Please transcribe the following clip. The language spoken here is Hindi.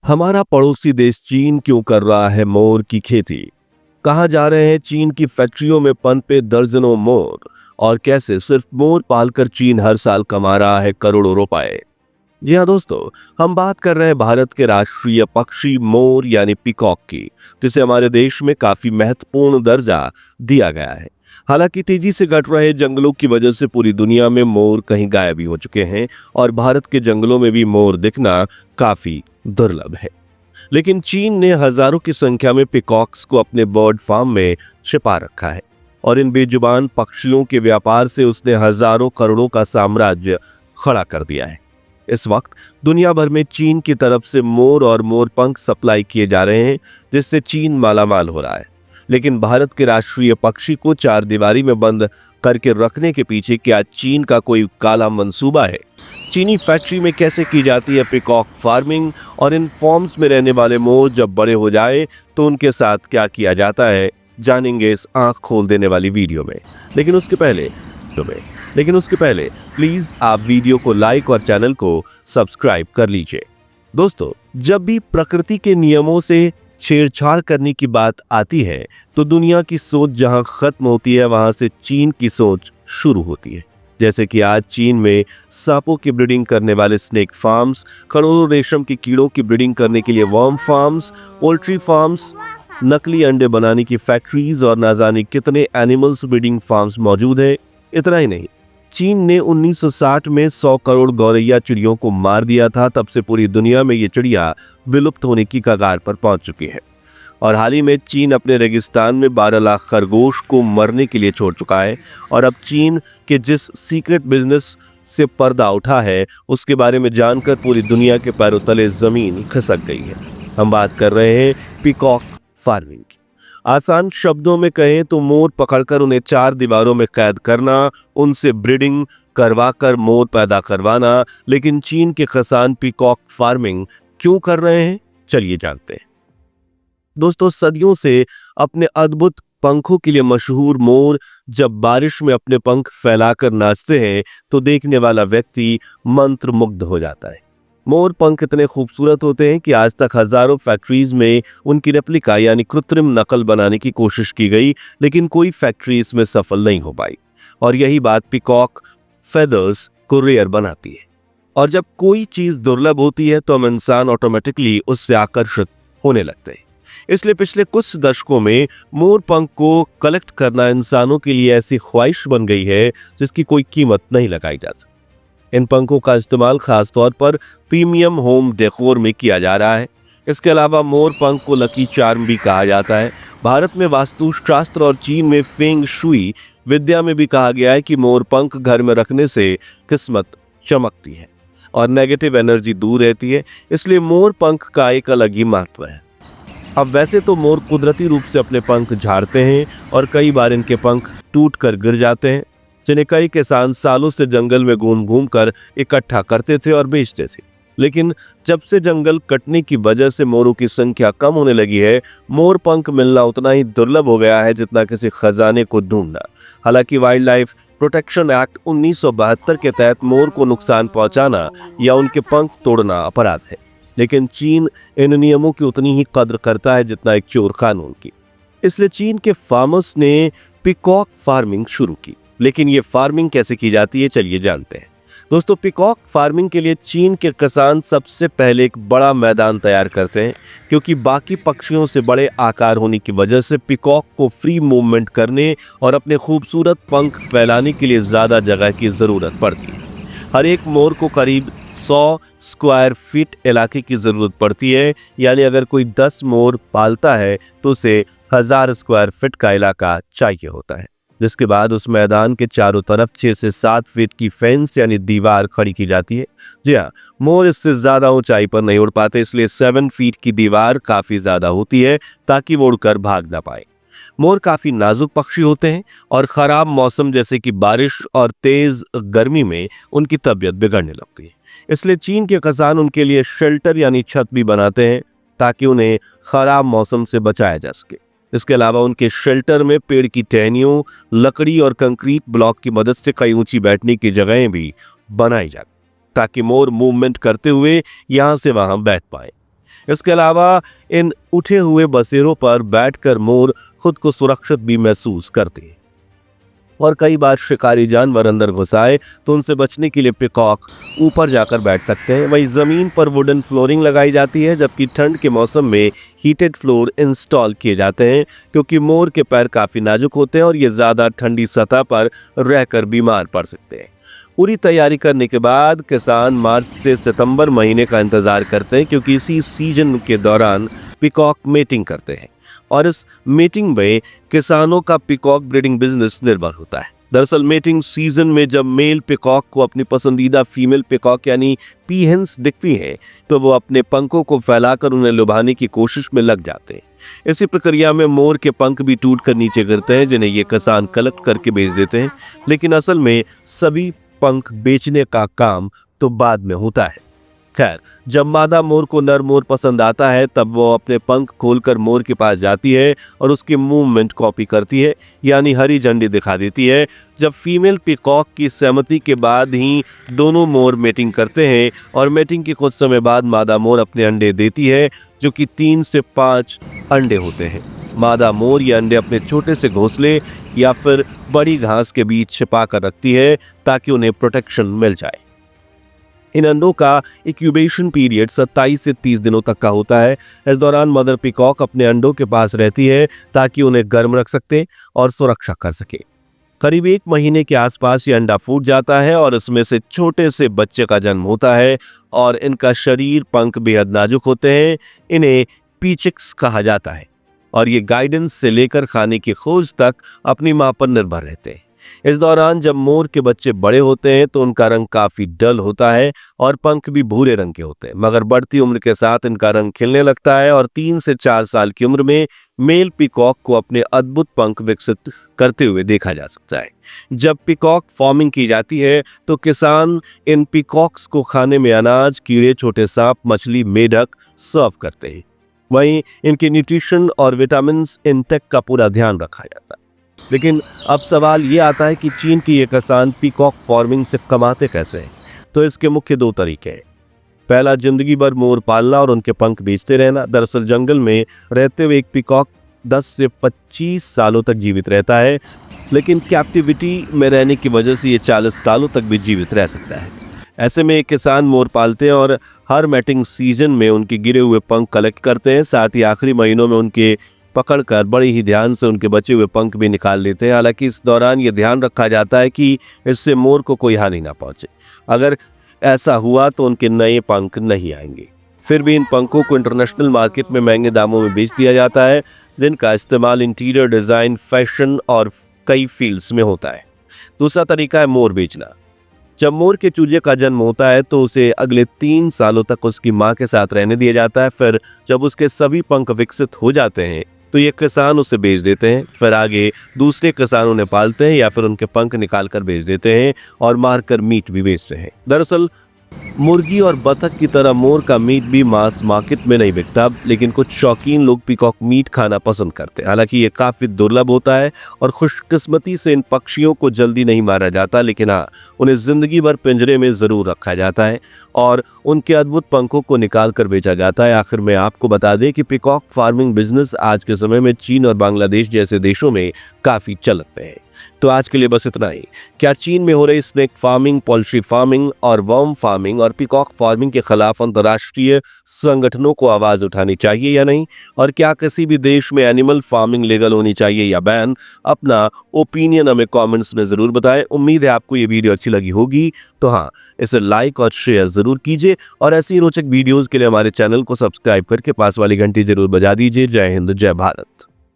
हमारा पड़ोसी देश चीन क्यों कर रहा है मोर की खेती? कहाँ जा रहे हैं चीन की फैक्ट्रियों में पनपे दर्जनों मोर? और कैसे सिर्फ मोर पालकर चीन हर साल कमा रहा है करोड़ों रुपए? जी हाँ दोस्तों, हम बात कर रहे हैं भारत के राष्ट्रीय पक्षी मोर यानी पीकॉक की, जिसे हमारे देश में काफी महत्वपूर्ण दर्जा दिया गया है। हालांकि तेजी से घट रहे जंगलों की वजह से पूरी दुनिया में मोर कहीं गायब ही हो चुके हैं और भारत के जंगलों में भी मोर दिखना काफी दुर्लभ है। लेकिन चीन ने हजारों की संख्या में पिकॉक्स को अपने बर्ड फार्म में छिपा रखा है और इन बेजुबान पक्षियों के व्यापार से उसने हजारों करोड़ों का साम्राज्य खड़ा कर दिया है। इस वक्त दुनिया भर में चीन की तरफ से मोर और मोरपंख सप्लाई किए जा रहे हैं, जिससे चीन मालामाल हो रहा है। लेकिन भारत के राष्ट्रीय पक्षी को चार दीवारी में बंद करके रखने के पीछे क्या चीन का कोई काला मंसूबा है? चीनी फैक्ट्री में कैसे की जाती है पिकॉक फार्मिंग और इन फॉर्म्स में रहने वाले मोर जब बड़े हो जाए तो उनके साथ क्या किया जाता है, जानेंगे इस आंख खोल देने वाली वीडियो में। लेकिन उसके पहले प्लीज आप वीडियो को लाइक और चैनल को सब्सक्राइब कर लीजिए। दोस्तों, जब भी प्रकृति के नियमों से छेड़छाड़ करने की बात आती है तो दुनिया की सोच जहां खत्म होती है वहां से चीन की सोच शुरू होती है। जैसे कि आज चीन में सांपों की ब्रीडिंग करने वाले स्नेक फार्म्स, करोड़ों रेशम के कीड़ों की ब्रीडिंग करने के लिए वर्म फार्म्स, पोल्ट्री फार्म्स, नकली अंडे बनाने की फैक्ट्रीज और ना जाने कितने एनिमल्स ब्रीडिंग फार्म्स मौजूद हैं। इतना ही नहीं, चीन ने 1960 में 100 करोड़ गौरैया चिड़ियों को मार दिया था। तब से पूरी दुनिया में ये चिड़िया विलुप्त होने की कगार पर पहुंच चुकी है। और हाल ही में चीन अपने रेगिस्तान में 12 लाख खरगोश को मरने के लिए छोड़ चुका है। और अब चीन के जिस सीक्रेट बिजनेस से पर्दा उठा है उसके बारे में जानकर पूरी दुनिया के पैरों तले जमीन खिसक गई है। हम बात कर रहे हैं पीकॉक फार्मिंग की। आसान शब्दों में कहें तो मोर पकड़कर उन्हें चार दीवारों में कैद करना, उनसे ब्रीडिंग करवाकर मोर पैदा करवाना। लेकिन चीन के किसान पीकॉक फार्मिंग क्यों कर रहे हैं, चलिए जानते हैं। दोस्तों, सदियों से अपने अद्भुत पंखों के लिए मशहूर मोर जब बारिश में अपने पंख फैलाकर नाचते हैं तो देखने वाला व्यक्ति मंत्रमुग्ध हो जाता है। मोर पंख इतने खूबसूरत होते हैं कि आज तक हजारों फैक्ट्रीज में उनकी रेप्लिका यानी कृत्रिम नकल बनाने की कोशिश की गई, लेकिन कोई फैक्ट्री इसमें सफल नहीं हो पाई। और यही बात पीकॉक फेदर्स को रेयर बनाती है। और जब कोई चीज दुर्लभ होती है तो हम इंसान ऑटोमेटिकली उससे आकर्षित होने लगते हैं। इसलिए पिछले कुछ दशकों में मोर पंख को कलेक्ट करना इंसानों के लिए ऐसी ख्वाहिश बन गई है जिसकी कोई कीमत नहीं लगाई जा सकती। इन पंखों का इस्तेमाल खासतौर पर प्रीमियम होम डेकोर में किया जा रहा है। इसके अलावा मोर पंख को लकी चार्म भी कहा जाता है। भारत में वास्तुशास्त्र और चीन में फेंग शुई विद्या में भी कहा गया है कि मोर पंख घर में रखने से किस्मत चमकती है और नेगेटिव एनर्जी दूर रहती है। इसलिए मोर पंख का एक अलग ही महत्व है। अब वैसे तो मोर कुदरती रूप से अपने पंख झाड़ते हैं और कई बार इनके पंख टूट कर गिर जाते हैं, जिन्हें कई किसान सालों से जंगल में घूम घूम कर इकट्ठा करते थे और बेचते थे। लेकिन जब से जंगल कटने की वजह से मोरों की संख्या कम होने लगी है, मोर पंख मिलना उतना ही दुर्लभ हो गया है जितना किसी खजाने को ढूंढना। हालांकि वाइल्ड लाइफ प्रोटेक्शन एक्ट 1972 के तहत मोर को नुकसान पहुंचाना या उनके पंख तोड़ना अपराध है, लेकिन चीन इन नियमों की उतनी ही कद्र करता है जितना एक चोर कानून की। इसलिए चीन के फार्मर्स ने पीकॉक फार्मिंग शुरू की। लेकिन ये फार्मिंग कैसे की जाती है, चलिए जानते हैं। दोस्तों, पीकॉक फार्मिंग के लिए चीन के किसान सबसे पहले एक बड़ा मैदान तैयार करते हैं, क्योंकि बाकी पक्षियों से बड़े आकार होने की वजह से पीकॉक को फ्री मूवमेंट करने और अपने खूबसूरत पंख फैलाने के लिए ज्यादा जगह की जरूरत पड़ती है। हर एक मोर को करीब 100 स्क्वायर फीट इलाके की जरूरत पड़ती है। यानी अगर कोई 10 मोर पालता है तो उसे 1000 स्क्वायर फीट का इलाका चाहिए होता है, जिसके बाद उस मैदान के चारों तरफ 6 से 7 फीट की फेंस यानी दीवार खड़ी की जाती है। जी हाँ, मोर इससे ज्यादा ऊंचाई पर नहीं उड़ पाते, इसलिए 7 फीट की दीवार काफी ज्यादा होती है ताकि वो उड़कर भाग ना पाए। मोर काफी नाजुक पक्षी होते हैं और खराब मौसम जैसे कि बारिश और तेज गर्मी में उनकी तबीयत बिगड़ने लगती है। इसलिए चीन के किसान उनके लिए शेल्टर यानी छत भी बनाते हैं ताकि उन्हें खराब मौसम से बचाया जा सके। इसके अलावा उनके शेल्टर में पेड़ की टहनियों, लकड़ी और कंक्रीट ब्लॉक की मदद से कई ऊंची बैठने की जगहें भी बनाई जाती ताकि मोर मूवमेंट करते हुए यहां से वहां बैठ पाए। इसके अलावा इन उठे हुए बसेरों पर बैठकर मोर खुद को सुरक्षित भी महसूस करते हैं और कई बार शिकारी जानवर अंदर घुस आए तो उनसे बचने के लिए पीकॉक ऊपर जाकर बैठ सकते हैं। वहीं जमीन पर वुडन फ्लोरिंग लगाई जाती है, जबकि ठंड के मौसम में हीटेड फ्लोर इंस्टॉल किए जाते हैं क्योंकि मोर के पैर काफी नाजुक होते हैं और ये ज्यादा ठंडी सतह पर रहकर बीमार पड़ सकते हैं। पूरी तैयारी करने के बाद किसान मार्च से सितंबर महीने का इंतजार करते हैं क्योंकि इसी सीजन के दौरान पीकॉक मेटिंग करते हैं और इस मीटिंग में किसानों का पीकॉक ब्रीडिंग बिजनेस निर्भर होता है। दरअसल मेटिंग सीजन में जब मेल पीकॉक को अपनी पसंदीदा फीमेल पीकॉक यानी पीहेंस दिखती हैं तो वो अपने पंखों को फैलाकर उन्हें लुभाने की कोशिश में लग जाते हैं। इसी प्रक्रिया में मोर के पंख भी टूट कर नीचे गिरते हैं जिन्हें ये किसान कलेक्ट करके बेच देते हैं, लेकिन असल में सभी पंख बेचने का काम तो बाद में होता है। खैर, जब मादा मोर को नर मोर पसंद आता है तब वो अपने पंख खोलकर मोर के पास जाती है और उसकी मूवमेंट कॉपी करती है, यानी हरी झंडी दिखा देती है। जब फीमेल पीकॉक की सहमति के बाद ही दोनों मोर मेटिंग करते हैं और मेटिंग के कुछ समय बाद मादा मोर अपने अंडे देती है, जो कि 3 से 5 अंडे होते हैं। मादा मोर ये अंडे अपने छोटे से घोंसले या फिर बड़ी घास के बीच छिपा कर रखती है ताकि उन्हें प्रोटेक्शन मिल जाए। इन अंडों का इंक्यूबेशन पीरियड 27 से 30 दिनों तक का होता है। इस दौरान मदर पीकॉक अपने अंडों के पास रहती है ताकि उन्हें गर्म रख सके और सुरक्षा कर सके। करीब 1 महीने के आसपास ये अंडा फूट जाता है और इसमें से छोटे से बच्चे का जन्म होता है और इनका शरीर पंख बेहद नाजुक होते हैं। इन्हें पीचिक्स कहा जाता है और ये गाइडेंस से लेकर खाने की खोज तक अपनी मां पर निर्भर रहते हैं। इस दौरान जब मोर के बच्चे बड़े होते हैं तो उनका रंग काफी डल होता है और पंख भी भूरे रंग के होते हैं, मगर बढ़ती उम्र के साथ इनका रंग खिलने लगता है और 3 से 4 साल की उम्र में मेल पीकॉक को अपने अद्भुत पंख विकसित करते हुए देखा जा सकता है। जब पीकॉक फार्मिंग की जाती है तो किसान इन पीकॉक्स को खाने में अनाज, कीड़े, छोटे सांप, मछली, मेढक सर्व करते हैं। वहीं इनके न्यूट्रिशन और विटामिन इनटेक का पूरा ध्यान रखा जाता है। लेकिन अब सवाल ये आता है कि चीन के ये किसान पीकॉक फार्मिंग से कमाते कैसे हैं? तो इसके मुख्य 2 तरीके हैं। पहला, जिंदगी भर मोर पालना और उनके पंख बेचते रहना। दरअसल जंगल में रहते हुए एक पीकॉक 10 से 25 सालों तक जीवित रहता है, लेकिन कैप्टिविटी में रहने की वजह से ये 40 सालों तक भी जीवित रह सकता है। ऐसे में किसान मोर पालते हैं और हर मैटिंग सीजन में उनके गिरे हुए पंख कलेक्ट करते हैं। साथ ही आखिरी महीनों में उनके पकड़कर बड़े ही ध्यान से उनके बचे हुए पंख भी निकाल लेते हैं। हालांकि इस दौरान ये ध्यान रखा जाता है कि इससे मोर को कोई हानि ना पहुंचे। अगर ऐसा हुआ तो उनके नए पंख नहीं आएंगे। फिर भी इन पंखों को इंटरनेशनल मार्केट में महंगे दामों में बेच दिया जाता है, जिनका इस्तेमाल इंटीरियर डिजाइन, फैशन और कई फील्ड्स में होता है। दूसरा तरीका है मोर बेचना। जब मोर के चूजे का जन्म होता है तो उसे अगले 3 सालों तक उसकी मां के साथ रहने दिया जाता है। फिर जब उसके सभी पंख विकसित हो जाते हैं तो ये किसान उसे बेच देते हैं। फिर आगे दूसरे किसान उन्हें पालते हैं या फिर उनके पंख निकाल कर बेच देते हैं और मारकर मीट भी बेचते हैं। दरअसल मुर्गी और बतख की तरह मोर का मीट भी मांस मार्केट में नहीं बिकता, लेकिन कुछ शौकीन लोग पीकॉक मीट खाना पसंद करते हैं। हालांकि ये काफ़ी दुर्लभ होता है और खुशकिस्मती से इन पक्षियों को जल्दी नहीं मारा जाता, लेकिन हाँ, उन्हें ज़िंदगी भर पिंजरे में ज़रूर रखा जाता है और उनके अद्भुत पंखों को निकाल कर बेचा जाता है। आखिर में आपको बता दें कि पीकॉक फार्मिंग बिजनेस आज के समय में चीन और बांग्लादेश जैसे देशों में काफ़ी चलत में है। तो आज के लिए बस इतना ही। क्या चीन में हो रही स्नेक फार्मिंग, पोल्ट्री फार्मिंग और वर्म फार्मिंग और पीकॉक फार्मिंग के खिलाफ अंतर्राष्ट्रीय संगठनों को आवाज उठानी चाहिए या नहीं? और क्या किसी भी देश में एनिमल फार्मिंग लीगल होनी चाहिए या बैन? अपना ओपिनियन हमें कमेंट्स में ज़रूर बताएं। उम्मीद है आपको ये वीडियो अच्छी लगी होगी, तो हाँ, इसे लाइक और शेयर ज़रूर कीजिए और ऐसी रोचक वीडियोज़ के लिए हमारे चैनल को सब्सक्राइब करके पास वाली घंटी जरूर बजा दीजिए। जय हिंद, जय भारत।